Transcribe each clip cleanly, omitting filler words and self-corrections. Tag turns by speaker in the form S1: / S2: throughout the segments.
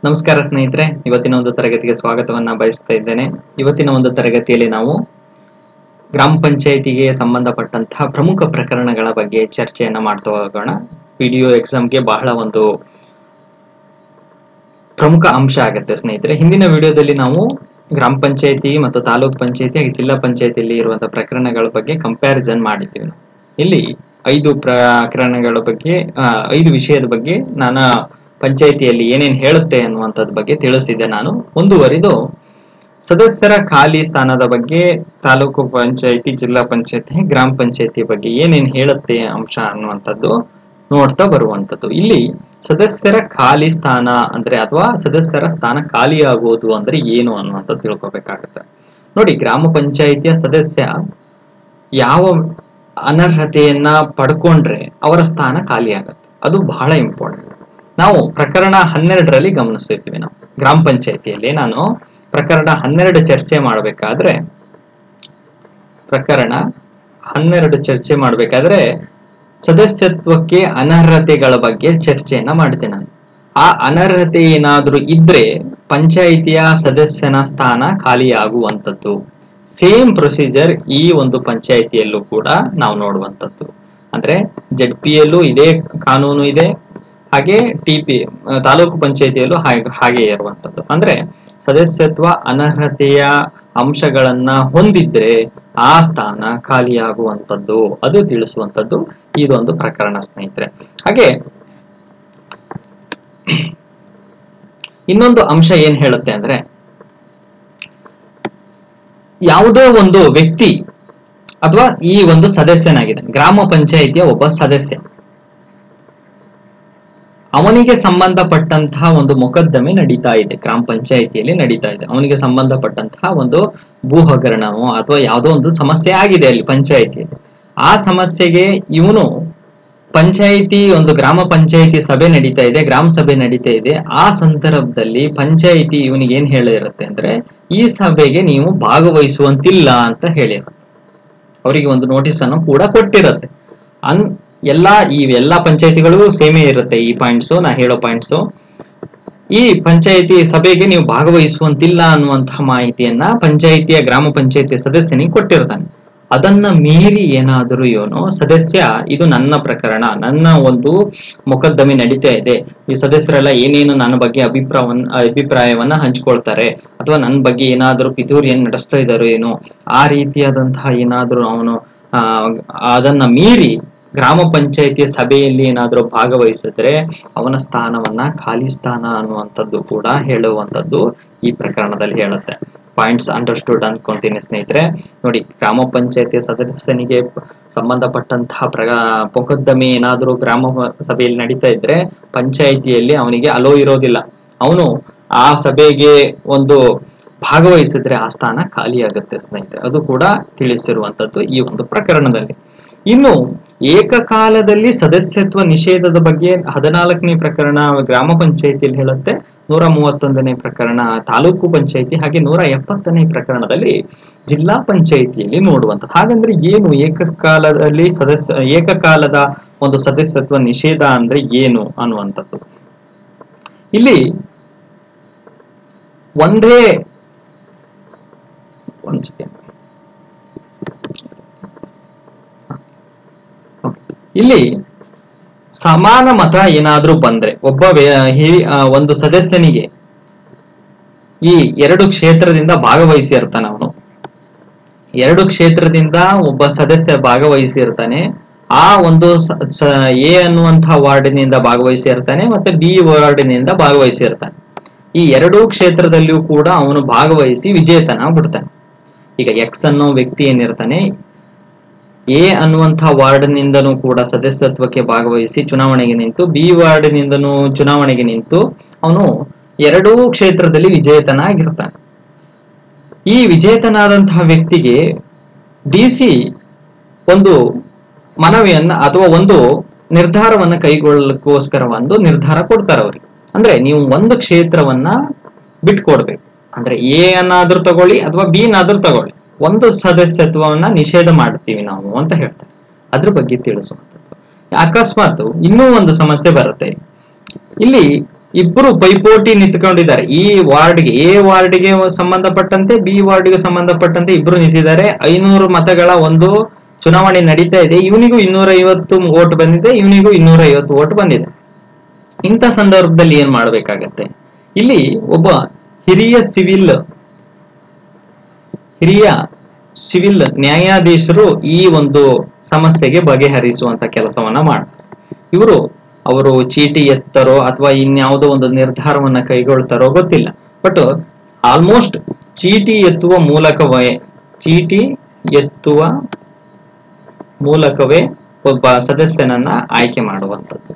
S1: ನಮಸ್ಕಾರ ಸ್ನೇಹಿತರೆ, ಇವತ್ತಿನ ಒಂದು ತರಗತಿಗೆ ಸ್ವಾಗತವನ್ನ ಬಯಸ್ತಾ ಇದ್ದೇನೆ. ಇವತ್ತಿನ ಒಂದು ತರಗತಿಯಲ್ಲಿ ನಾವು ಗ್ರಾಮ ಪಂಚಾಯಿತಿಗೆ ಸಂಬಂಧಪಟ್ಟಂತಹ ಪ್ರಮುಖ ಪ್ರಕರಣಗಳ ಬಗ್ಗೆ ಚರ್ಚೆಯನ್ನ ಮಾಡ್ತಾ ಹೋಗೋಣ. PDO ಎಕ್ಸಾಮ್ಗೆ ಬಹಳ ಒಂದು ಪ್ರಮುಖ ಅಂಶ ಆಗುತ್ತೆ ಸ್ನೇಹಿತರೆ. ಹಿಂದಿನ ವಿಡಿಯೋದಲ್ಲಿ ನಾವು ಗ್ರಾಮ ಪಂಚಾಯಿತಿ ಮತ್ತು ತಾಲೂಕ್ ಪಂಚಾಯಿತಿ ಹಾಗೆ ಜಿಲ್ಲಾ ಪಂಚಾಯಿತಿಯಲ್ಲಿ ಇರುವಂತಹ ಪ್ರಕರಣಗಳ ಬಗ್ಗೆ ಕಂಪ್ಯಾರಿಸನ್ ಮಾಡಿದ್ದೀವಿ. ಇಲ್ಲಿ 5 ಪ್ರಕರಣಗಳ ಬಗ್ಗೆ 5 ವಿಷಯದ ಬಗ್ಗೆ ನಾನು ಪಂಚಾಯಿತಿಯಲ್ಲಿ ಏನೇನು ಹೇಳುತ್ತೆ ಅನ್ನುವಂಥದ್ದು ಬಗ್ಗೆ ತಿಳಿಸಿದ್ದೆ. ನಾನು ಮುಂದುವರಿದು ಸದಸ್ಯರ ಖಾಲಿ ಸ್ಥಾನದ ಬಗ್ಗೆ ತಾಲೂಕು ಪಂಚಾಯಿತಿ, ಜಿಲ್ಲಾ ಪಂಚಾಯಿತಿ, ಗ್ರಾಮ ಪಂಚಾಯಿತಿ ಬಗ್ಗೆ ಏನೇನು ಹೇಳುತ್ತೆ ಅಂಶ ಅನ್ನುವಂಥದ್ದು ನೋಡ್ತಾ ಬರುವಂಥದ್ದು. ಇಲ್ಲಿ ಸದಸ್ಯರ ಖಾಲಿ ಸ್ಥಾನ ಅಂದ್ರೆ ಅಥವಾ ಸದಸ್ಯರ ಸ್ಥಾನ ಖಾಲಿ ಆಗುವುದು ಅಂದ್ರೆ ಏನು ಅನ್ನುವಂಥದ್ದು ತಿಳ್ಕೊಬೇಕಾಗುತ್ತೆ. ನೋಡಿ, ಗ್ರಾಮ ಪಂಚಾಯಿತಿಯ ಸದಸ್ಯ ಯಾವ ಅನರ್ಹತೆಯನ್ನ ಪಡ್ಕೊಂಡ್ರೆ ಅವರ ಸ್ಥಾನ ಖಾಲಿ ಆಗುತ್ತೆ, ಅದು ಬಹಳ ಇಂಪಾರ್ಟೆಂಟ್. ನಾವು ಪ್ರಕರಣ 12ರಲ್ಲಿ ಗಮನಿಸ್ತೀವಿ. ನಾವು ಗ್ರಾಮ ಪಂಚಾಯಿತಿಯಲ್ಲಿ ನಾನು ಪ್ರಕರಣ 12 ಚರ್ಚೆ ಮಾಡಬೇಕಾದ್ರೆ ಸದಸ್ಯತ್ವಕ್ಕೆ ಅನರ್ಹತೆಗಳ ಬಗ್ಗೆ ಚರ್ಚೆಯನ್ನ ಮಾಡಿದೆ. ನಾನು ಆ ಅನರ್ಹತೆ ಏನಾದ್ರೂ ಇದ್ರೆ ಪಂಚಾಯಿತಿಯ ಸದಸ್ಯನ ಸ್ಥಾನ ಖಾಲಿ ಆಗುವಂಥದ್ದು. ಸೇಮ್ ಪ್ರೊಸೀಜರ್ ಈ ಒಂದು ಪಂಚಾಯಿತಿಯಲ್ಲೂ ಕೂಡ ನಾವು ನೋಡುವಂಥದ್ದು. ಅಂದ್ರೆ ZPಯಲ್ಲೂ ಇದೇ ಕಾನೂನು ಇದೆ, ಹಾಗೆ TP ತಾಲೂಕು ಪಂಚಾಯಿತಿಯಲ್ಲೂ ಹಾಗೆ ಇರುವಂಥದ್ದು. ಅಂದ್ರೆ ಸದಸ್ಯತ್ವ ಅನರ್ಹತೆಯ ಅಂಶಗಳನ್ನ ಹೊಂದಿದ್ರೆ ಆ ಸ್ಥಾನ ಖಾಲಿಯಾಗುವಂಥದ್ದು, ಅದು ತಿಳಿಸುವಂಥದ್ದು ಇದೊಂದು ಪ್ರಕರಣ ಸ್ನೇಹಿತರೆ. ಹಾಗೆ ಇನ್ನೊಂದು ಅಂಶ ಏನ್ ಹೇಳುತ್ತೆ ಅಂದ್ರೆ, ಯಾವುದೋ ಒಂದು ವ್ಯಕ್ತಿ ಅಥವಾ ಈ ಒಂದು ಸದಸ್ಯನಾಗಿದೆ, ಗ್ರಾಮ ಪಂಚಾಯಿತಿಯ ಒಬ್ಬ ಸದಸ್ಯ, ಅವನಿಗೆ ಸಂಬಂಧಪಟ್ಟಂತಹ ಒಂದು ಮೊಕದ್ದಮೆ ನಡೀತಾ ಇದೆ, ಗ್ರಾಮ ಪಂಚಾಯಿತಿಯಲ್ಲಿ ನಡೀತಾ ಇದೆ. ಅವನಿಗೆ ಸಂಬಂಧಪಟ್ಟಂತಹ ಒಂದು ಭೂ ಹಗರಣವೋ ಅಥವಾ ಯಾವುದೋ ಒಂದು ಸಮಸ್ಯೆ ಆಗಿದೆ ಅಲ್ಲಿ ಪಂಚಾಯಿತಿಯಲ್ಲಿ. ಆ ಸಮಸ್ಯೆಗೆ ಇವನು ಒಂದು ಗ್ರಾಮ ಪಂಚಾಯಿತಿ ಸಭೆ ನಡೀತಾ ಇದೆ, ಗ್ರಾಮ ಸಭೆ ನಡೀತಾ ಇದೆ. ಆ ಸಂದರ್ಭದಲ್ಲಿ ಪಂಚಾಯಿತಿ ಇವನಿಗೆ ಏನ್ ಹೇಳಿರುತ್ತೆ ಅಂದ್ರೆ, ಈ ಸಭೆಗೆ ನೀವು ಭಾಗವಹಿಸುವಂತಿಲ್ಲ ಅಂತ ಹೇಳಿರುತ್ತೆ. ಅವರಿಗೆ ಒಂದು ನೋಟಿಸ್ ಅನ್ನು ಕೂಡ ಕೊಟ್ಟಿರುತ್ತೆ. ಎಲ್ಲಾ ಪಂಚಾಯಿತಿಗಳು ಸೇಮೇ ಇರುತ್ತೆ. ಈ ಪಾಯಿಂಟ್ಸ್ ನಾ ಹೇಳೋ ಪಾಯಿಂಟ್ಸ್, ಈ ಪಂಚಾಯಿತಿ ಸಭೆಗೆ ನೀವು ಭಾಗವಹಿಸುವಂತಿಲ್ಲ ಅನ್ನುವಂತಹ ಮಾಹಿತಿಯನ್ನ ಪಂಚಾಯಿತಿಯ ಗ್ರಾಮ ಪಂಚಾಯಿತಿ ಸದಸ್ಯನಿಗೆ ಕೊಟ್ಟಿರ್ತಾನೆ. ಅದನ್ನ ಮೀರಿ ಏನಾದರೂ ಇವನು ಸದಸ್ಯ, ಇದು ನನ್ನ ಪ್ರಕರಣ, ನನ್ನ ಒಂದು ಮೊಕದ್ದಮೆ ನಡೀತಾ ಇದೆ, ಈ ಸದಸ್ಯರೆಲ್ಲ ಏನೇನು ನನ್ನ ಬಗ್ಗೆ ಅಭಿಪ್ರಾಯವನ್ನ ಹಂಚ್ಕೊಳ್ತಾರೆ ಅಥವಾ ನನ್ನ ಬಗ್ಗೆ ಏನಾದರೂ ಪಿತೂರಿಯನ್ನು ನಡೆಸ್ತಾ ಇದ್ದಾರೋ ಏನೋ, ಆ ರೀತಿಯಾದಂತಹ ಏನಾದರೂ ಅವನು ಅದನ್ನ ಮೀರಿ ಗ್ರಾಮ ಪಂಚಾಯಿತಿಯ ಸಭೆಯಲ್ಲಿ ಏನಾದರೂ ಭಾಗವಹಿಸಿದ್ರೆ ಅವನ ಸ್ಥಾನವನ್ನ ಖಾಲಿ ಸ್ಥಾನ ಅನ್ನುವಂಥದ್ದು ಕೂಡ ಹೇಳುವಂಥದ್ದು ಈ ಪ್ರಕರಣದಲ್ಲಿ ಹೇಳುತ್ತೆ. ಪಾಯಿಂಟ್ಸ್ ಅಂಡರ್ಸ್ಟುಡ್ ಅನ್ಕೊಂತೀನಿ ಸ್ನೇಹಿತರೆ. ನೋಡಿ, ಗ್ರಾಮ ಪಂಚಾಯಿತಿಯ ಸದಸ್ಯನಿಗೆ ಸಂಬಂಧಪಟ್ಟಂತಹ ಮೊಕದ್ದಮೆ ಏನಾದರೂ ಗ್ರಾಮ ಸಭೆಯಲ್ಲಿ ನಡೀತಾ ಇದ್ರೆ ಪಂಚಾಯಿತಿಯಲ್ಲಿ ಅವನಿಗೆ ಅಲೋ ಇರೋದಿಲ್ಲ. ಅವನು ಆ ಸಭೆಗೆ ಒಂದು ಭಾಗವಹಿಸಿದ್ರೆ ಆ ಸ್ಥಾನ ಖಾಲಿ ಆಗುತ್ತೆ ಸ್ನೇಹಿತರೆ. ಅದು ಕೂಡ ತಿಳಿಸಿರುವಂತದ್ದು ಈ ಒಂದು ಪ್ರಕರಣದಲ್ಲಿ. ಇನ್ನು ಏಕಕಾಲದಲ್ಲಿ ಸದಸ್ಯತ್ವ ನಿಷೇಧದ ಬಗ್ಗೆ 14ನೇ ಪ್ರಕರಣ ಗ್ರಾಮ ಪಂಚಾಯಿತಿಯಲ್ಲಿ ಹೇಳುತ್ತೆ, 131ನೇ ಪ್ರಕರಣ ತಾಲೂಕು ಪಂಚಾಯಿತಿ, ಹಾಗೆ 170ನೇ ಪ್ರಕರಣದಲ್ಲಿ ಜಿಲ್ಲಾ ಪಂಚಾಯಿತಿಯಲ್ಲಿ ನೋಡುವಂಥದ್ದು. ಹಾಗಂದ್ರೆ ಏನು ಏಕಕಾಲದ ಒಂದು ಸದಸ್ಯತ್ವ ನಿಷೇಧ ಅಂದ್ರೆ ಏನು ಅನ್ನುವಂಥದ್ದು. ಇಲ್ಲಿ ಇಲ್ಲಿ ಸಮಾನ ಮತ ಏನಾದ್ರೂ ಬಂದ್ರೆ ಒಂದು ಸದಸ್ಯನಿಗೆ ಈ 2 ಕ್ಷೇತ್ರದಿಂದ ಭಾಗವಹಿಸಿ ಇರ್ತಾನೆ, ಅವನು 2 ಕ್ಷೇತ್ರದಿಂದ ಒಬ್ಬ ಸದಸ್ಯ ಭಾಗವಹಿಸಿ ಇರ್ತಾನೆ. ಆ ಒಂದು ಎ ಅನ್ನುವಂತಹ ವಾರ್ಡಿನಿಂದ ಭಾಗವಹಿಸಿ ಇರ್ತಾನೆ ಮತ್ತೆ B ವಾರ್ಡಿನಿಂದ ಭಾಗವಹಿಸಿ ಇರ್ತಾನೆ. ಈ 2 ಕ್ಷೇತ್ರದಲ್ಲಿಯೂ ಕೂಡ ಅವನು ಭಾಗವಹಿಸಿ ವಿಜೇತನಾಗ್ಬಿಡ್ತಾನೆ. ಈಗ X ಅನ್ನೋ ವ್ಯಕ್ತಿ ಏನಿರ್ತಾನೆ, ಎ ಅನ್ನುವಂತಹ ವಾರ್ಡ್ನಿಂದನೂ ಕೂಡ ಸದಸ್ಯತ್ವಕ್ಕೆ ಭಾಗವಹಿಸಿ ಚುನಾವಣೆಗೆ ನಿಂತು, B ವಾರ್ಡ್ನಿಂದನೂ ಚುನಾವಣೆಗೆ ನಿಂತು ಅವನು 2 ಕ್ಷೇತ್ರದಲ್ಲಿ ವಿಜೇತನಾಗಿರ್ತಾನೆ. ಈ ವಿಜೇತನಾದಂತಹ ವ್ಯಕ್ತಿಗೆ DC ಒಂದು ಮನವಿಯನ್ನ ಅಥವಾ ಒಂದು ನಿರ್ಧಾರವನ್ನ ಕೈಗೊಳ್ಳಲಿಕ್ಕೋಸ್ಕರ ಒಂದು ನಿರ್ಧಾರ ಕೊಡ್ತಾರೆ ಅವ್ರಿಗೆ. ಅಂದ್ರೆ ನೀವು ಒಂದು ಕ್ಷೇತ್ರವನ್ನ ಬಿಟ್ಕೊಡ್ಬೇಕು, ಅಂದ್ರೆ ಎ ಅನ್ನಾದ್ರೂ ತಗೊಳ್ಳಿ ಅಥವಾ B ನಾದ್ರೂ ತಗೊಳ್ಳಿ, ಒಂದು ಸದಸ್ಯತ್ವವನ್ನ ನಿಷೇಧ ಮಾಡ್ತೀವಿ ನಾವು ಅಂತ ಹೇಳ್ತಾರೆ. ಅದ್ರ ಬಗ್ಗೆ ತಿಳಿಸುವಂಥದ್ದು. ಅಕಸ್ಮಾತ್ ಇನ್ನೂ ಒಂದು ಸಮಸ್ಯೆ ಬರುತ್ತೆ. ಇಲ್ಲಿ ಇಬ್ರು ಪೈಪೋಟಿ ನಿಂತ್ಕೊಂಡಿದ್ದಾರೆ. ಈ ವಾರ್ಡ್ಗೆ ಎ ವಾರ್ಡ್ಗೆ ಸಂಬಂಧಪಟ್ಟಂತೆ ಬಿ ವಾರ್ಡ್ಗೆ ಸಂಬಂಧಪಟ್ಟಂತೆ ಇಬ್ರು ನಿಂತಿದ್ದಾರೆ. 500 ಮತಗಳ ಒಂದು ಚುನಾವಣೆ ನಡೀತಾ ಇದೆ. ಇವನಿಗೂ 250 ಓಟ್ ಬಂದಿದೆ, ಇವನಿಗೂ 250 ಓಟ್ ಬಂದಿದೆ. ಇಂಥ ಸಂದರ್ಭದಲ್ಲಿ ಏನ್ ಮಾಡ್ಬೇಕಾಗತ್ತೆ? ಇಲ್ಲಿ ಒಬ್ಬ ಹಿರಿಯ ಸಿವಿಲ್ ನ್ಯಾಯಾಧೀಶರು ಈ ಒಂದು ಸಮಸ್ಯೆಗೆ ಬಗೆಹರಿಸುವಂತ ಕೆಲಸವನ್ನ ಮಾಡ್ತಾರೆ. ಅವರು ಚೀಟಿ ಎತ್ತರೋ ಅಥವಾ ಇನ್ಯಾವುದೋ ಒಂದು ನಿರ್ಧಾರವನ್ನ ಕೈಗೊಳ್ತಾರೋ ಗೊತ್ತಿಲ್ಲ. ಬಟ್ ಆಲ್ಮೋಸ್ಟ್ ಚೀಟಿ ಎತ್ತುವ ಮೂಲಕವೇ ಒಬ್ಬ ಸದಸ್ಯನನ್ನ ಆಯ್ಕೆ ಮಾಡುವಂಥದ್ದು.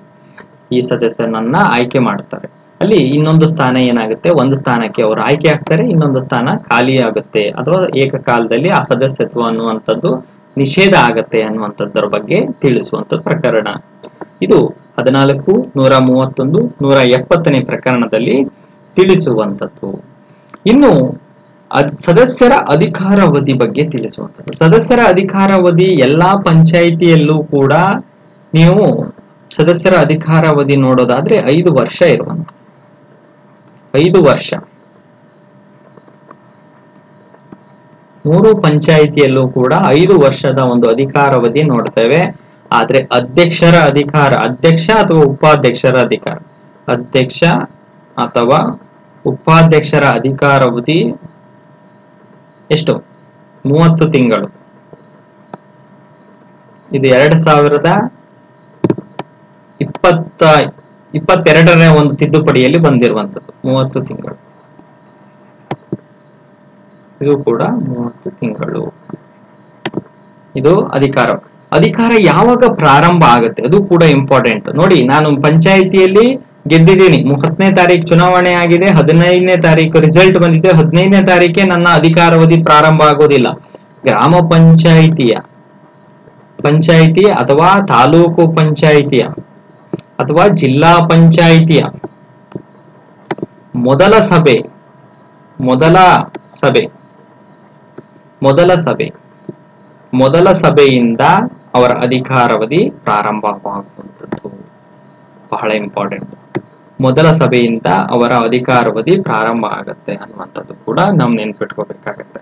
S1: ಈ ಸದಸ್ಯನನ್ನ ಆಯ್ಕೆ ಮಾಡ್ತಾರೆ. ಅಲ್ಲಿ ಇನ್ನೊಂದು ಸ್ಥಾನ ಏನಾಗುತ್ತೆ, ಒಂದು ಸ್ಥಾನಕ್ಕೆ ಅವರು ಆಯ್ಕೆ ಆಗ್ತಾರೆ, ಇನ್ನೊಂದು ಸ್ಥಾನ ಖಾಲಿ ಆಗುತ್ತೆ ಅಥವಾ ಏಕಕಾಲದಲ್ಲಿ ಆ ಸದಸ್ಯತ್ವ ಅನ್ನುವಂಥದ್ದು ನಿಷೇಧ ಆಗತ್ತೆ ಅನ್ನುವಂಥದ್ದರ ಬಗ್ಗೆ ತಿಳಿಸುವಂತ ಪ್ರಕರಣ ಇದು. 14, 131, 170ನೇ ಪ್ರಕರಣದಲ್ಲಿ ತಿಳಿಸುವಂಥದ್ದು. ಇನ್ನು ಸದಸ್ಯರ ಅಧಿಕಾರಾವಧಿ ಬಗ್ಗೆ ತಿಳಿಸುವಂಥದ್ದು. ಸದಸ್ಯರ ಅಧಿಕಾರಾವಧಿ ಎಲ್ಲಾ ಪಂಚಾಯಿತಿಯಲ್ಲೂ ಕೂಡ ನೀವು ಸದಸ್ಯರ ಅಧಿಕಾರಾವಧಿ ನೋಡೋದಾದ್ರೆ 5 ವರ್ಷ ಇರುವಂತ 5 ವರ್ಷ. 3 ಪಂಚಾಯಿತಿಯಲ್ಲೂ ಕೂಡ 5 ವರ್ಷದ ಒಂದು ಅಧಿಕಾರಾವಧಿ ನೋಡ್ತೇವೆ. ಆದ್ರೆ ಅಧ್ಯಕ್ಷರ ಅಧಿಕಾರ, ಅಧ್ಯಕ್ಷ ಅಥವಾ ಉಪಾಧ್ಯಕ್ಷರ ಅಧಿಕಾರಾವಧಿ ಎಷ್ಟು? 30 ತಿಂಗಳು. ಇದು 2022ನೇ ಒಂದು ತಿದ್ದುಪಡಿಯಲ್ಲಿ ಬಂದಿರುವಂತದ್ದು 30 ತಿಂಗಳು. ಇದು ಕೂಡ 30 ತಿಂಗಳು. ಇದು ಅಧಿಕಾರ ಯಾವಾಗ ಪ್ರಾರಂಭ ಆಗುತ್ತೆ ಅದು ಕೂಡ ಇಂಪಾರ್ಟೆಂಟ್. ನೋಡಿ, ನಾನು ಪಂಚಾಯಿತಿಯಲ್ಲಿ ಗೆದ್ದಿದ್ದೀನಿ, 30ನೇ ತಾರೀಕು ಚುನಾವಣೆ ಆಗಿದೆ, 15ನೇ ತಾರೀಕು ರಿಸಲ್ಟ್ ಬಂದಿದೆ, 15ನೇ ತಾರೀಕೆ ನನ್ನ ಅಧಿಕಾರಾವಧಿ ಪ್ರಾರಂಭ ಆಗೋದಿಲ್ಲ. ಗ್ರಾಮ ಪಂಚಾಯಿತಿ ಅಥವಾ ತಾಲೂಕು ಪಂಚಾಯಿತಿಯ ಅಥವಾ ಜಿಲ್ಲಾ ಪಂಚಾಯಿತಿಯ ಮೊದಲ ಸಭೆಯಿಂದ ಅವರ ಅಧಿಕಾರಾವಧಿ ಪ್ರಾರಂಭವಾಗುವಂಥದ್ದು ಬಹಳ ಇಂಪಾರ್ಟೆಂಟ್. ಮೊದಲ ಸಭೆಯಿಂದ ಅವರ ಅಧಿಕಾರಾವಧಿ ಪ್ರಾರಂಭ ಆಗತ್ತೆ ಅನ್ನುವಂಥದ್ದು ಕೂಡ ನಾವು ನೆನ್ಪಿಟ್ಕೋಬೇಕಾಗತ್ತೆ.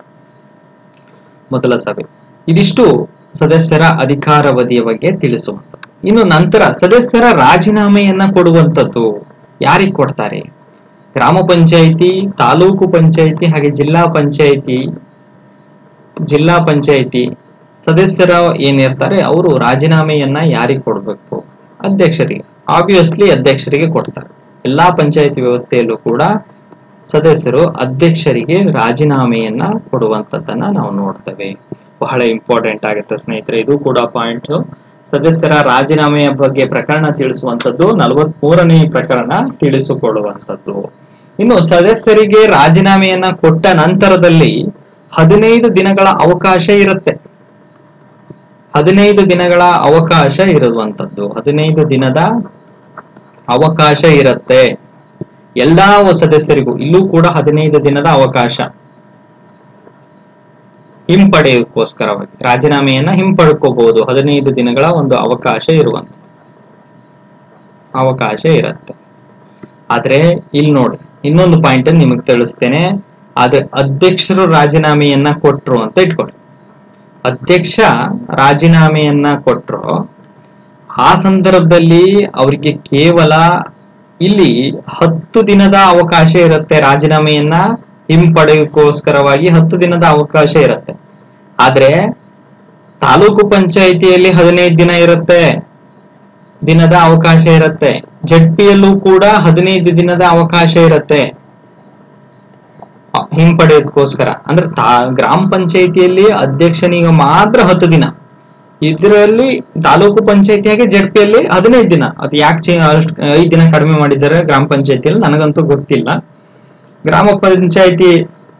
S1: ಮೊದಲ ಸಭೆ. ಇದಿಷ್ಟು ಸದಸ್ಯರ ಅಧಿಕಾರಾವಧಿಯ ಬಗ್ಗೆ ತಿಳಿಸುವಂಥದ್ದು. ಇನ್ನು ನಂತರ ಸದಸ್ಯರ ರಾಜೀನಾಮೆಯನ್ನ ಕೊಡುವಂಥದ್ದು ಯಾರಿಗೆ ಕೊಡ್ತಾರೆ? ಗ್ರಾಮ ಪಂಚಾಯಿತಿ, ತಾಲೂಕು ಪಂಚಾಯಿತಿ ಹಾಗೆ ಜಿಲ್ಲಾ ಪಂಚಾಯಿತಿ ಸದಸ್ಯರ ಏನಿರ್ತಾರೆ ಅವರು ರಾಜೀನಾಮೆಯನ್ನ ಯಾರಿಗೆ ಕೊಡ್ಬೇಕು? ಅಧ್ಯಕ್ಷರಿಗೆ. ಆಬ್ವಿಯಸ್ಲಿ ಅಧ್ಯಕ್ಷರಿಗೆ ಕೊಡ್ತಾರೆ. ಎಲ್ಲಾ ಪಂಚಾಯಿತಿ ವ್ಯವಸ್ಥೆಯಲ್ಲೂ ಕೂಡ ಸದಸ್ಯರು ಅಧ್ಯಕ್ಷರಿಗೆ ರಾಜೀನಾಮೆಯನ್ನ ಕೊಡುವಂತದ್ದನ್ನ ನಾವು ನೋಡ್ತೇವೆ. ಬಹಳ ಇಂಪಾರ್ಟೆಂಟ್ ಆಗುತ್ತೆ ಸ್ನೇಹಿತರೆ. ಇದು ಕೂಡ ಪಾಯಿಂಟ್. ಸದಸ್ಯರ ರಾಜೀನಾಮೆಯ ಬಗ್ಗೆ ಪ್ರಕರಣ ತಿಳಿಸುವಂತದ್ದು 43ನೇ ಪ್ರಕರಣ ತಿಳಿಸಿಕೊಳ್ಳುವಂಥದ್ದು. ಇನ್ನು ಸದಸ್ಯರಿಗೆ ರಾಜೀನಾಮೆಯನ್ನ ಕೊಟ್ಟ ನಂತರದಲ್ಲಿ 15 ದಿನಗಳ ಅವಕಾಶ ಇರುತ್ತೆ. 15 ದಿನಗಳ ಅವಕಾಶ ಇರುವಂತದ್ದು. 15 ದಿನದ ಅವಕಾಶ ಇರುತ್ತೆ ಎಲ್ಲಾ ಸದಸ್ಯರಿಗೂ. ಇಲ್ಲೂ ಕೂಡ 15 ದಿನದ ಅವಕಾಶ ಹಿಂಪಡೆಯೋಕ್ಕೋಸ್ಕರವಾಗಿ ರಾಜೀನಾಮೆಯನ್ನ ಹಿಂಪಡ್ಕೋಬಹುದು. 15 ದಿನಗಳ ಒಂದು ಅವಕಾಶ ಇರುತ್ತೆ. ಆದ್ರೆ ಇಲ್ಲಿ ನೋಡಿ, ಇನ್ನೊಂದು ಪಾಯಿಂಟ್ ನಿಮಗೆ ತಿಳಿಸ್ತೇನೆ. ಆದ್ರೆ ಅಧ್ಯಕ್ಷರು ರಾಜೀನಾಮೆಯನ್ನ ಕೊಟ್ರು ಅಂತ ಇಟ್ಕೊಳ್ಳಿ. ಅಧ್ಯಕ್ಷ ರಾಜೀನಾಮೆಯನ್ನ ಕೊಟ್ರು, ಆ ಸಂದರ್ಭದಲ್ಲಿ ಅವರಿಗೆ ಕೇವಲ ಇಲ್ಲಿ 10 ದಿನದ ಅವಕಾಶ ಇರುತ್ತೆ. ರಾಜೀನಾಮೆಯನ್ನ ಹಿಂಪಡೆಯೋಕ್ಕೋಸ್ಕರವಾಗಿ 10 ದಿನದ ಅವಕಾಶ ಇರುತ್ತೆ. ಆದ್ರೆ ತಾಲೂಕು ಪಂಚಾಯಿತಿಯಲ್ಲಿ 15 ದಿನ ದಿನದ ಅವಕಾಶ ಇರುತ್ತೆ. ಜಡ್ಪಿಯಲ್ಲೂ ಕೂಡ 15 ದಿನದ ಅವಕಾಶ ಇರುತ್ತೆ ಹಿಂಪಡೆಯೋದಕ್ಕೋಸ್ಕರ. ಅಂದ್ರೆ ಗ್ರಾಮ ಪಂಚಾಯಿತಿಯಲ್ಲಿ ಅಧ್ಯಕ್ಷನಿಗೆ ಮಾತ್ರ 10 ದಿನ. ಇದರಲ್ಲಿ ತಾಲೂಕು ಪಂಚಾಯಿತಿಯಾಗಿ ಜಡ್ಪಿಯಲ್ಲಿ 15 ದಿನ. ಅದು ಯಾಕೆ 5 ದಿನ ಕಡಿಮೆ ಮಾಡಿದ್ದಾರೆ ಗ್ರಾಮ ಪಂಚಾಯಿತಿಯಲ್ಲಿ ನನಗಂತೂ ಗೊತ್ತಿಲ್ಲ. ಗ್ರಾಮ ಪಂಚಾಯಿತಿ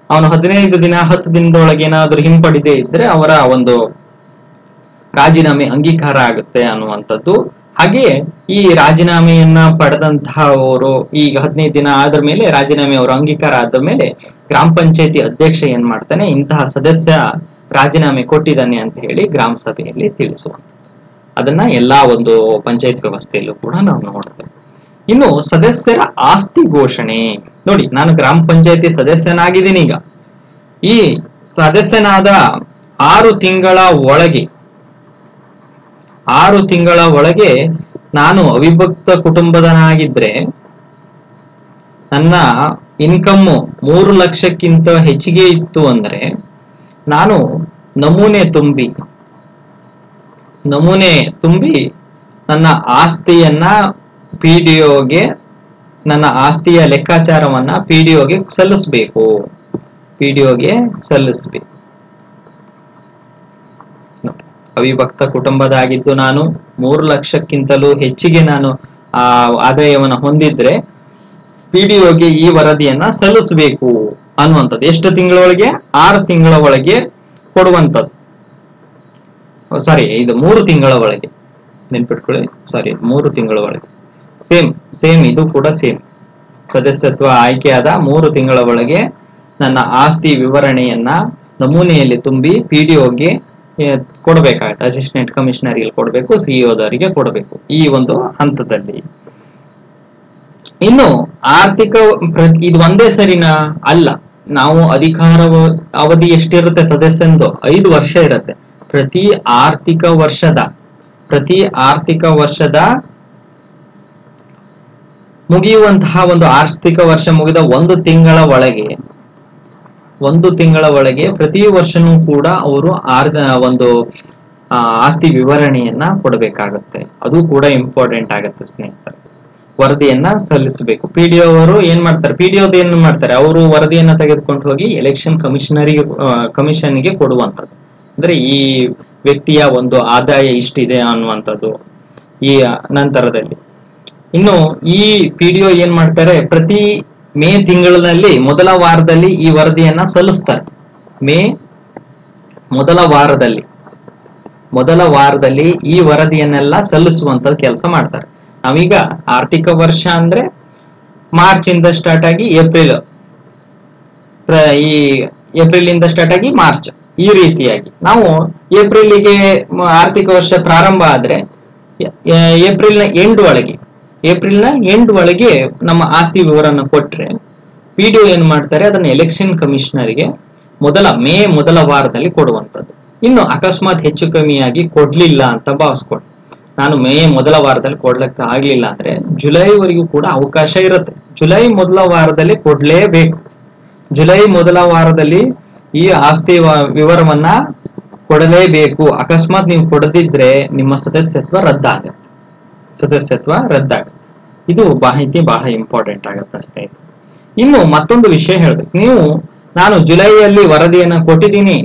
S1: ಅವನು 15 ದಿನ 10 ದಿನದೊಳಗೆ ಏನಾದ್ರೂ ಹಿಂಪಡಿದೇ ಇದ್ರೆ ಅವರ ಒಂದು ರಾಜೀನಾಮೆ ಅಂಗೀಕಾರ ಆಗುತ್ತೆ ಅನ್ನುವಂಥದ್ದು. ಹಾಗೆಯೇ ಈ ರಾಜೀನಾಮೆಯನ್ನ ಪಡೆದಂತಹವರು ಈಗ 15 ದಿನ ಆದ ಮೇಲೆ ರಾಜೀನಾಮೆ ಅವರ ಅಂಗೀಕಾರ ಆದ ಮೇಲೆ ಗ್ರಾಮ ಪಂಚಾಯಿತಿ ಅಧ್ಯಕ್ಷ ಏನ್ ಮಾಡ್ತಾನೆ, ಇಂತಹ ಸದಸ್ಯ ರಾಜೀನಾಮೆ ಕೊಟ್ಟಿದ್ದಾನೆ ಅಂತ ಹೇಳಿ ಗ್ರಾಮ ಸಭೆಯಲ್ಲಿ ತಿಳಿಸುವಂತ. ಅದನ್ನ ಎಲ್ಲಾ ಒಂದು ಪಂಚಾಯತ್ ವ್ಯವಸ್ಥೆಯಲ್ಲೂ ಕೂಡ ನಾವು ನೋಡ್ತೇವೆ. ಇನ್ನು ಸದಸ್ಯರ ಆಸ್ತಿ ಘೋಷಣೆ. ನೋಡಿ, ನಾನು ಗ್ರಾಮ ಪಂಚಾಯತಿ ಸದಸ್ಯನಾಗಿದ್ದೀನಿ. ಈಗ ಈ ಸದಸ್ಯನಾದ 6 ತಿಂಗಳ ಒಳಗೆ ನಾನು ಅವಿಭಕ್ತ ಕುಟುಂಬದನಾಗಿದ್ರೆ, ನನ್ನ ಇನ್ಕಮ್ 3 ಲಕ್ಷಕ್ಕಿಂತ ಹೆಚ್ಚಿಗೆ ಇತ್ತು ಅಂದ್ರೆ, ನಾನು ನಮೂನೆ ತುಂಬಿ ನನ್ನ ಆಸ್ತಿಯನ್ನ ಪಿಡಿಒಗೆ, ನನ್ನ ಆಸ್ತಿಯ ಲೆಕ್ಕಾಚಾರವನ್ನ ಪಿಡಿಒಗೆ ಸಲ್ಲಿಸಬೇಕು. ಅವಿಭಕ್ತ ಕುಟುಂಬದಾಗಿದ್ದು ನಾನು 3 ಲಕ್ಷಕ್ಕಿಂತಲೂ ಹೆಚ್ಚಿಗೆ ನಾನು ಆದಾಯವನ್ನು ಹೊಂದಿದ್ರೆ ಪಿಡಿಒಗೆ ಈ ವರದಿಯನ್ನ ಸಲ್ಲಿಸಬೇಕು ಅನ್ನುವಂಥದ್ದು. ಎಷ್ಟು ತಿಂಗಳ ಒಳಗೆ? 6 ತಿಂಗಳ ಒಳಗೆ ಕೊಡುವಂಥದ್ದು. ಸಾರಿ, ಇದು 3 ತಿಂಗಳ ಒಳಗೆ, ನೆನ್ಪಿಟ್ಕೊಳ್ಳಿ. ಸಾರಿ, 3 ತಿಂಗಳ ಒಳಗೆ. ಸೇಮ್ ಇದು ಕೂಡ ಸೇಮ್. ಸದಸ್ಯತ್ವ ಆಯ್ಕೆಯಾದ 3 ತಿಂಗಳ ಒಳಗೆ ನನ್ನ ಆಸ್ತಿ ವಿವರಣೆಯನ್ನ ನಮೂನೆಯಲ್ಲಿ ತುಂಬಿ ಪಿಡಿಒಗೆ ಕೊಡಬೇಕಾಗುತ್ತೆ. ಅಸಿಸ್ಟೆಂಟ್ ಕಮಿಷನರ್ಗೆ ಕೊಡಬೇಕು, ಸಿಇಒದವರಿಗೆ ಕೊಡಬೇಕು ಈ ಒಂದು ಹಂತದಲ್ಲಿ. ಇನ್ನು ಆರ್ಥಿಕ ಇದು ಒಂದೇ ಸರಿನಾ? ಅಲ್ಲ. ನಾವು ಅಧಿಕಾರ ಅವಧಿ ಎಷ್ಟಿರುತ್ತೆ ಸದಸ್ಯಂದು? 5 ವರ್ಷ ಇರುತ್ತೆ. ಪ್ರತಿ ಆರ್ಥಿಕ ವರ್ಷದ ಮುಗಿಯುವಂತಹ ಒಂದು ಆರ್ಥಿಕ ವರ್ಷ ಮುಗಿದ 1 ತಿಂಗಳ ಒಳಗೆ ಪ್ರತಿ ವರ್ಷನೂ ಕೂಡ ಅವರು ಒಂದು ಆಸ್ತಿ ವಿವರಣೆಯನ್ನ ಕೊಡಬೇಕಾಗತ್ತೆ. ಅದು ಕೂಡ ಇಂಪಾರ್ಟೆಂಟ್ ಆಗುತ್ತೆ ಸ್ನೇಹಿತರೆ. ವರದಿಯನ್ನ ಸಲ್ಲಿಸಬೇಕು. ಪಿಡಿಒ ಅವರು ಏನ್ ಮಾಡ್ತಾರೆ? ಅವರು ವರದಿಯನ್ನ ತೆಗೆದುಕೊಂಡು ಹೋಗಿ ಎಲೆಕ್ಷನ್ ಕಮಿಷನ್ಗೆ ಕೊಡುವಂಥದ್ದು. ಅಂದ್ರೆ ಈ ವ್ಯಕ್ತಿಯ ಒಂದು ಆದಾಯ ಇಷ್ಟಿದೆ ಅನ್ನುವಂಥದ್ದು ಈ ನಂತರದಲ್ಲಿ. ಇನ್ನು ಈ ಪಿಡಿಒ ಏನ್ ಮಾಡ್ತಾರೆ? ಪ್ರತಿ ಮೇ ತಿಂಗಳಿನಲ್ಲಿ ಮೊದಲ ವಾರದಲ್ಲಿ ಈ ವರದಿಯನ್ನ ಸಲ್ಲಿಸ್ತಾರೆ. ಮೇ ಮೊದಲ ವಾರದಲ್ಲಿ ಈ ವರದಿಯನ್ನೆಲ್ಲ ಸಲ್ಲಿಸುವಂತ ಕೆಲಸ ಮಾಡ್ತಾರೆ. ನಾವೀಗ ಆರ್ಥಿಕ ವರ್ಷ ಅಂದ್ರೆ ಮಾರ್ಚ್ ಇಂದ ಸ್ಟಾರ್ಟ್ ಆಗಿ ಏಪ್ರಿಲ್ ಇಂದ ಸ್ಟಾರ್ಟ್ ಆಗಿ ಮಾರ್ಚ್, ಈ ರೀತಿಯಾಗಿ ನಾವು ಏಪ್ರಿಲ್ಗೆ ಆರ್ಥಿಕ ವರ್ಷ ಪ್ರಾರಂಭ ಆದ್ರೆ ಏಪ್ರಿಲ್ನ ಎಂಡ್ ಒಳಗೆ ನಮ್ಮ ಆಸ್ತಿ ವಿವರನ ಕೊಟ್ರೆ ಪಿಡಿಒ ಏನ್ ಮಾಡ್ತಾರೆ? ಅದನ್ನ ಎಲೆಕ್ಷನ್ ಕಮಿಷನರ್ಗೆ ಮೇ ಮೊದಲ ವಾರದಲ್ಲಿ ಕೊಡುವಂಥದ್ದು. ಇನ್ನು ಅಕಸ್ಮಾತ್ ಹೆಚ್ಚು ಕಮ್ಮಿಯಾಗಿ ಕೊಡ್ಲಿಲ್ಲ ಅಂತ ಭಾವಿಸ್ಕೊಂಡು, ನಾನು ಮೇ ಮೊದಲ ವಾರದಲ್ಲಿ ಕೊಡ್ಲಿಕ್ಕೆ ಆಗ್ಲಿಲ್ಲ ಅಂದ್ರೆ ಜುಲೈವರೆಗೂ ಕೂಡ ಅವಕಾಶ ಇರುತ್ತೆ. ಜುಲೈ ಮೊದಲ ವಾರದಲ್ಲಿ ಕೊಡ್ಲೇಬೇಕು. ಜುಲೈ ಮೊದಲ ವಾರದಲ್ಲಿ ಈ ಆಸ್ತಿ ವಿವರವನ್ನ ಕೊಡಲೇಬೇಕು. ಅಕಸ್ಮಾತ್ ನೀವು ಕೊಡದಿದ್ರೆ ನಿಮ್ಮ ಸದಸ್ಯತ್ವ ರದ್ದಾಗುತ್ತೆ. ಇದು ಮಾಹಿತಿ ಬಹಳ ಇಂಪಾರ್ಟೆಂಟ್ ಆಗುತ್ತೆ ಸ್ನೇಹಿತರೆ. ಇನ್ನು ಮತ್ತೊಂದು ವಿಷಯ ಹೇಳ್ಬೇಕು. ನಾನು ಜುಲೈಯಲ್ಲಿ ವರದಿಯನ್ನ ಕೊಟ್ಟಿದ್ದೀನಿ,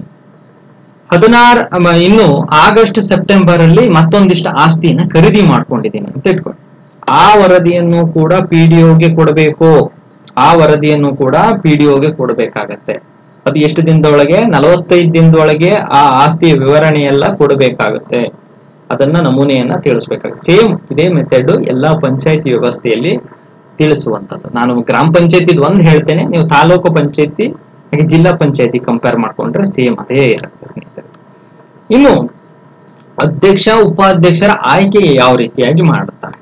S1: ಇನ್ನು ಆಗಸ್ಟ್ ಸೆಪ್ಟೆಂಬರ್ ಅಲ್ಲಿ ಮತ್ತೊಂದಿಷ್ಟು ಆಸ್ತಿಯನ್ನ ಖರೀದಿ ಮಾಡ್ಕೊಂಡಿದ್ದೀನಿ ಅಂತ ಇಟ್ಕೊಂಡು, ಆ ವರದಿಯನ್ನು ಕೂಡ ಪಿಡಿಒಗೆ ಕೊಡಬೇಕಾಗತ್ತೆ. ಅದು ಎಷ್ಟು ದಿನದೊಳಗೆ? 45 ದಿನದೊಳಗೆ ಆ ಆಸ್ತಿಯ ವಿವರಣೆ ಎಲ್ಲ ಕೊಡಬೇಕಾಗುತ್ತೆ. ಅದನ್ನ ನಮೂನೆಯನ್ನ ತಿಳಿಸ್ಬೇಕಾಗುತ್ತೆ. ಸೇಮ್ ಇದೇ ಮೆಥಡ್ ಎಲ್ಲಾ ಪಂಚಾಯತಿ ವ್ಯವಸ್ಥೆಯಲ್ಲಿ ತಿಳಿಸುವಂತದ್ದು. ನಾನು ಗ್ರಾಮ ಪಂಚಾಯತಿ ಒಂದು ಹೇಳ್ತೇನೆ, ನೀವು ತಾಲೂಕು ಪಂಚಾಯತಿ ಹಾಗೆ ಜಿಲ್ಲಾ ಪಂಚಾಯತಿ ಕಂಪೇರ್ ಮಾಡ್ಕೊಂಡ್ರೆ ಸೇಮ್ ಅದೇ ಇರುತ್ತೆ ಸ್ನೇಹಿತರೆ. ಇನ್ನು ಅಧ್ಯಕ್ಷ ಉಪಾಧ್ಯಕ್ಷರ ಆಯ್ಕೆ ಯಾವ ರೀತಿಯಾಗಿ ಮಾಡುತ್ತಾರೆ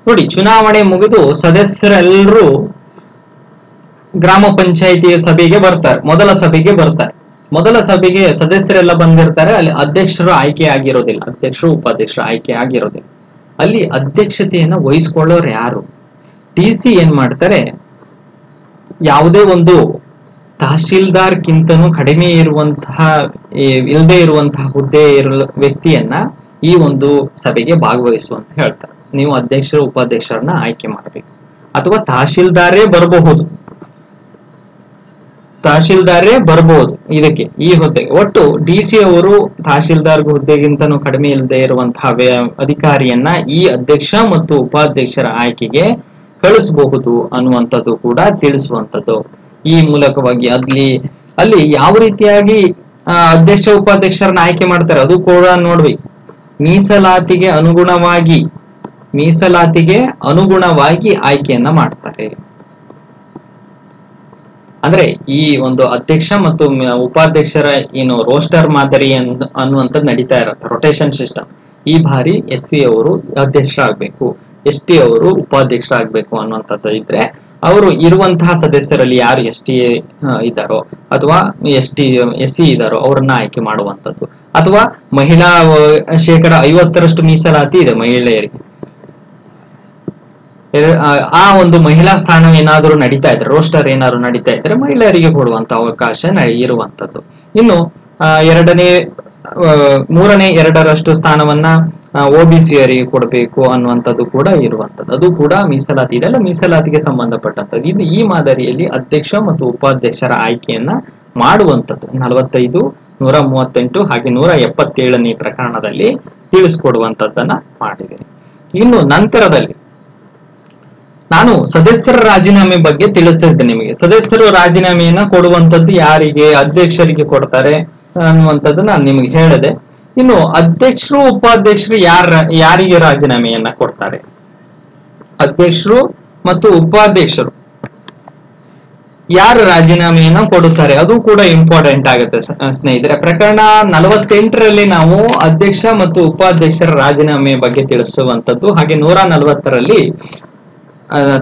S1: ನೋಡಿ. ಚುನಾವಣೆ ಮುಗಿದು ಸದಸ್ಯರೆಲ್ಲರೂ ಗ್ರಾಮ ಪಂಚಾಯಿತಿಯ ಸಭೆಗೆ ಬರ್ತಾರೆ. ಮೊದಲ ಸಭೆಗೆ ಸದಸ್ಯರೆಲ್ಲ ಬಂದಿರ್ತಾರೆ. ಅಲ್ಲಿ ಅಧ್ಯಕ್ಷರು ಆಯ್ಕೆ ಆಗಿರೋದಿಲ್ಲ, ಅಧ್ಯಕ್ಷರು ಉಪಾಧ್ಯಕ್ಷರು ಆಯ್ಕೆ ಆಗಿರೋದಿಲ್ಲ. ಅಲ್ಲಿ ಅಧ್ಯಕ್ಷತೆಯನ್ನ ವಹಿಸ್ಕೊಳ್ಳೋರು ಯಾರು? ಟಿಸಿ ಏನ್ ಮಾಡ್ತಾರೆ? ಯಾವುದೇ ಒಂದು ತಹಶೀಲ್ದಾರ್ಗಿಂತನೂ ಕಡಿಮೆ ಇಲ್ಲದೆ ಇರುವಂತಹ ಹುದ್ದೆ ವ್ಯಕ್ತಿಯನ್ನ ಈ ಒಂದು ಸಭೆಗೆ ಭಾಗವಹಿಸುವಂತ ಹೇಳ್ತಾರೆ. ನೀವು ಅಧ್ಯಕ್ಷರು ಉಪಾಧ್ಯಕ್ಷರನ್ನ ಆಯ್ಕೆ ಮಾಡಬೇಕು. ಅಥವಾ ತಹಶೀಲ್ದಾರೇ ಬರಬಹುದು ಇದಕ್ಕೆ, ಈ ಹುದ್ದೆಗೆ. ಒಟ್ಟು ಡಿಸಿ ಅವರು ತಹಶೀಲ್ದಾರ್ ಹುದ್ದೆಗಿಂತನೂ ಕಡಿಮೆ ಇಲ್ಲದೆ ಇರುವಂತಹ ಅಧಿಕಾರಿಯನ್ನ ಈ ಅಧ್ಯಕ್ಷ ಮತ್ತು ಉಪಾಧ್ಯಕ್ಷರ ಆಯ್ಕೆಗೆ ಕಳಿಸಬಹುದು ಅನ್ನುವಂಥದ್ದು ಕೂಡ ತಿಳಿಸುವಂಥದ್ದು. ಈ ಮೂಲಕವಾಗಿ ಅಲ್ಲಿ ಯಾವ ರೀತಿಯಾಗಿ ಅಧ್ಯಕ್ಷ ಉಪಾಧ್ಯಕ್ಷರನ್ನ ಆಯ್ಕೆ ಮಾಡ್ತಾರೆ ಅದು ಕೂಡ ನೋಡ್ಬೇಕು. ಮೀಸಲಾತಿಗೆ ಅನುಗುಣವಾಗಿ ಆಯ್ಕೆಯನ್ನ ಮಾಡ್ತಾರೆ. ಅಂದ್ರೆ ಈ ಒಂದು ಅಧ್ಯಕ್ಷ ಮತ್ತು ಉಪಾಧ್ಯಕ್ಷರ ಏನು ರೋಸ್ಟರ್ ಮಾದರಿ ಅನ್ನುವಂಥದ್ದು ನಡೀತಾ ಇರುತ್ತೆ, ರೊಟೇಷನ್ ಸಿಸ್ಟಮ್. ಈ ಬಾರಿ SC ಅವರು ಅಧ್ಯಕ್ಷ ಆಗ್ಬೇಕು, ST ಅವರು ಉಪಾಧ್ಯಕ್ಷರಾಗಬೇಕು ಅನ್ನುವಂಥದ್ದು ಇದ್ರೆ ಅವರು ಇರುವಂತಹ ಸದಸ್ಯರಲ್ಲಿ ಯಾರು ST ಇದ್ದಾರೋ ಅಥವಾ SC ಇದ್ದಾರೋ ಅವರನ್ನ ಆಯ್ಕೆ ಮಾಡುವಂಥದ್ದು, ಅಥವಾ ಮಹಿಳಾ 50% ಮೀಸಲಾತಿ ಇದೆ ಮಹಿಳೆಯರಿಗೆ, ಆ ಒಂದು ಮಹಿಳಾ ಸ್ಥಾನ ಏನಾದರೂ ನಡೀತಾ ಇದ್ರೆ, ರೋಸ್ಟರ್ ಏನಾದ್ರು ನಡೀತಾ ಇದ್ರೆ ಮಹಿಳೆಯರಿಗೆ ಕೊಡುವಂತ ಅವಕಾಶ ಇರುವಂತದ್ದು. ಇನ್ನು 2/3 ಸ್ಥಾನವನ್ನ OBC ಅವರಿಗೆ ಕೊಡಬೇಕು ಅನ್ನುವಂಥದ್ದು ಕೂಡ ಇರುವಂತದ್ದು. ಅದು ಕೂಡ ಮೀಸಲಾತಿ ಇದೆಲ್ಲ ಮೀಸಲಾತಿಗೆ ಸಂಬಂಧಪಟ್ಟಂತದ್ದು. ಇದು ಈ ಮಾದರಿಯಲ್ಲಿ ಅಧ್ಯಕ್ಷ ಮತ್ತು ಉಪಾಧ್ಯಕ್ಷರ ಆಯ್ಕೆಯನ್ನ ಮಾಡುವಂಥದ್ದು 45, 138 ಹಾಗೆ 177ನೇ ಪ್ರಕರಣದಲ್ಲಿ ತಿಳಿಸ್ಕೊಡುವಂತದ್ದನ್ನ ಮಾಡಿದೆ. ಇನ್ನು ನಂತರದಲ್ಲಿ ನಾನು ಸದಸ್ಯರ ರಾಜೀನಾಮೆ ಬಗ್ಗೆ ತಿಳಿಸ್ತಿದ್ದೆ ನಿಮಗೆ. ಸದಸ್ಯರು ರಾಜೀನಾಮೆಯನ್ನ ಕೊಡುವಂತದ್ದು ಯಾರಿಗೆ? ಅಧ್ಯಕ್ಷರಿಗೆ ಕೊಡ್ತಾರೆ ಅನ್ನುವಂಥದ್ದು ನಾನು ನಿಮಗೆ ಹೇಳಿದೆ. ಇನ್ನು ಅಧ್ಯಕ್ಷರು ಉಪಾಧ್ಯಕ್ಷರು ಯಾರಿಗೆ ರಾಜೀನಾಮೆಯನ್ನ ಕೊಡ್ತಾರೆ? ಅಧ್ಯಕ್ಷರು ಮತ್ತು ಉಪಾಧ್ಯಕ್ಷರು ಯಾರು ರಾಜೀನಾಮೆಯನ್ನ ಕೊಡುತ್ತಾರೆ ಅದು ಕೂಡ ಇಂಪಾರ್ಟೆಂಟ್ ಆಗುತ್ತೆ ಸ್ನೇಹಿತರೆ. ಪ್ರಕರಣ 48ರಲ್ಲಿ ನಾವು ಅಧ್ಯಕ್ಷ ಮತ್ತು ಉಪಾಧ್ಯಕ್ಷರ ರಾಜೀನಾಮೆ ಬಗ್ಗೆ ತಿಳಿಸುವಂತದ್ದು, ಹಾಗೆ 140ರಲ್ಲಿ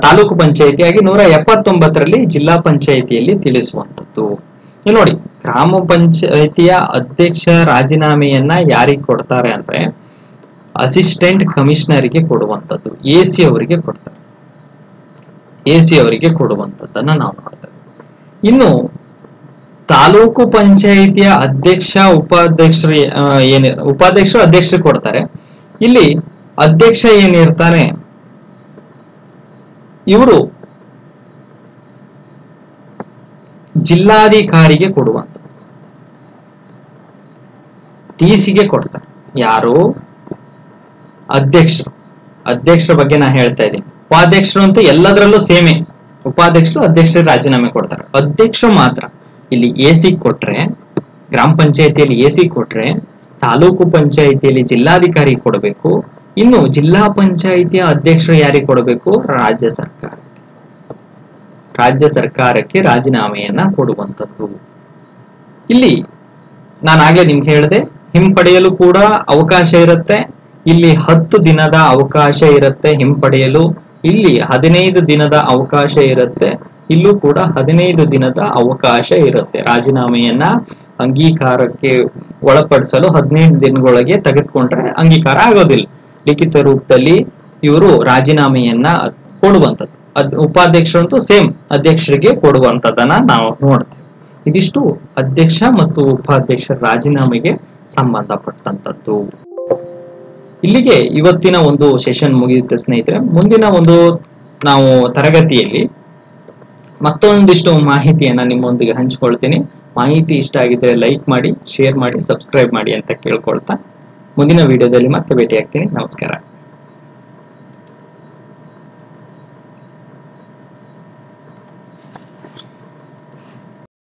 S1: ತಾಲೂಕು ಪಂಚಾಯಿತಿಯಾಗಿ 179ರಲ್ಲಿ ಜಿಲ್ಲಾ ಪಂಚಾಯಿತಿಯಲ್ಲಿ ತಿಳಿಸುವಂತದ್ದು. ನೋಡಿ, ಗ್ರಾಮ ಪಂಚಾಯಿತಿಯ ಅಧ್ಯಕ್ಷ ರಾಜೀನಾಮೆಯನ್ನ ಯಾರಿಗೆ ಕೊಡ್ತಾರೆ ಅಂದ್ರೆ ಅಸಿಸ್ಟೆಂಟ್ ಕಮಿಷನರ್ಗೆ ಕೊಡುವಂತದ್ದು, AC ಅವರಿಗೆ ಕೊಡ್ತಾರೆ. AC ಅವರಿಗೆ ಕೊಡುವಂತದ್ದನ್ನ ನಾವು ನೋಡ್ತೇವೆ. ಇನ್ನು ತಾಲೂಕು ಪಂಚಾಯಿತಿಯ ಅಧ್ಯಕ್ಷ ಉಪಾಧ್ಯಕ್ಷರು ಉಪಾಧ್ಯಕ್ಷರು ಅಧ್ಯಕ್ಷರು ಕೊಡ್ತಾರೆ. ಇಲ್ಲಿ ಅಧ್ಯಕ್ಷ ಏನಿರ್ತಾನೆ ಇವರು ಜಿಲ್ಲಾಧಿಕಾರಿಗೆ ಕೊಡುವಂತ, TCಗೆ ಕೊಡ್ತಾರೆ. ಯಾರು? ಅಧ್ಯಕ್ಷರು. ಅಧ್ಯಕ್ಷರ ಬಗ್ಗೆ ನಾ ಹೇಳ್ತಾ ಇದ್ದೀನಿ. ಉಪಾಧ್ಯಕ್ಷರು ಅಂತೂ ಎಲ್ಲದರಲ್ಲೂ ಸೇಮೆ. ಉಪಾಧ್ಯಕ್ಷರು ಅಧ್ಯಕ್ಷರು ರಾಜೀನಾಮೆ ಕೊಡ್ತಾರೆ. ಅಧ್ಯಕ್ಷರು ಮಾತ್ರ ಇಲ್ಲಿ AC ಕೊಟ್ರೆ, ಗ್ರಾಮ ಪಂಚಾಯಿತಿಯಲ್ಲಿ AC ಕೊಟ್ರೆ, ತಾಲೂಕು ಪಂಚಾಯಿತಿಯಲ್ಲಿ ಜಿಲ್ಲಾಧಿಕಾರಿ ಕೊಡಬೇಕು. ಇನ್ನು ಜಿಲ್ಲಾ ಪಂಚಾಯಿತಿಯ ಅಧ್ಯಕ್ಷರು ಯಾರಿಗೆ ಕೊಡಬೇಕು? ರಾಜ್ಯ ಸರ್ಕಾರಕ್ಕೆ ರಾಜೀನಾಮೆಯನ್ನ ಕೊಡುವಂಥದ್ದು. ಇಲ್ಲಿ ನಾನು ಆಗ್ಲೇ ನಿಮ್ಗೆ ಹೇಳಿದೆ, ಹಿಂಪಡೆಯಲು ಕೂಡ ಅವಕಾಶ ಇರುತ್ತೆ. ಇಲ್ಲಿ 10 ದಿನದ ಅವಕಾಶ ಇರುತ್ತೆ ಹಿಂಪಡೆಯಲು. ಇಲ್ಲಿ 15 ದಿನದ ಅವಕಾಶ ಇರುತ್ತೆ. ಇಲ್ಲೂ ಕೂಡ 15 ದಿನದ ಅವಕಾಶ ಇರುತ್ತೆ. ರಾಜೀನಾಮೆಯನ್ನ ಅಂಗೀಕಾರಕ್ಕೆ ಒಳಪಡಿಸಲು 15 ದಿನಗಳೊಳಗೆ ತೆಗೆದುಕೊಂಡ್ರೆ ಅಂಗೀಕಾರ ಆಗೋದಿಲ್ಲ. ಲಿಖಿತ ರೂಪದಲ್ಲಿ ಇವರು ರಾಜೀನಾಮೆಯನ್ನ ಕೊಡುವಂಥದ್ದು. ಉಪಾಧ್ಯಕ್ಷರು ಅಂತೂ ಸೇಮ್ ಅಧ್ಯಕ್ಷರಿಗೆ ಕೊಡುವಂಥದ್ದನ್ನ ನಾವು ನೋಡ್ತೇವೆ. ಇದಿಷ್ಟು ಅಧ್ಯಕ್ಷ ಮತ್ತು ಉಪಾಧ್ಯಕ್ಷರ ರಾಜೀನಾಮೆಗೆ ಸಂಬಂಧಪಟ್ಟಂತದ್ದು. ಇಲ್ಲಿಗೆ ಇವತ್ತಿನ ಒಂದು ಸೆಷನ್ ಮುಗಿಯುತ್ತೆ ಸ್ನೇಹಿತರೆ. ಮುಂದಿನ ಒಂದು ನಾವು ತರಗತಿಯಲ್ಲಿ ಮತ್ತೊಂದಿಷ್ಟು ಮಾಹಿತಿಯನ್ನ ನಿಮ್ಮೊಂದಿಗೆ ಹಂಚಿಕೊಳ್ತೀನಿ. ಮಾಹಿತಿ ಇಷ್ಟ ಆಗಿದ್ರೆ ಲೈಕ್ ಮಾಡಿ, ಶೇರ್ ಮಾಡಿ, ಸಬ್ಸ್ಕ್ರೈಬ್ ಮಾಡಿ ಅಂತ ಕೇಳ್ಕೊಳ್ತಾ ಮುಂದಿನ ವಿಡಿಯೋದಲ್ಲಿ ಮತ್ತೆ ಭೇಟಿ ಆಗ್ತೀನಿ. ನಮಸ್ಕಾರ.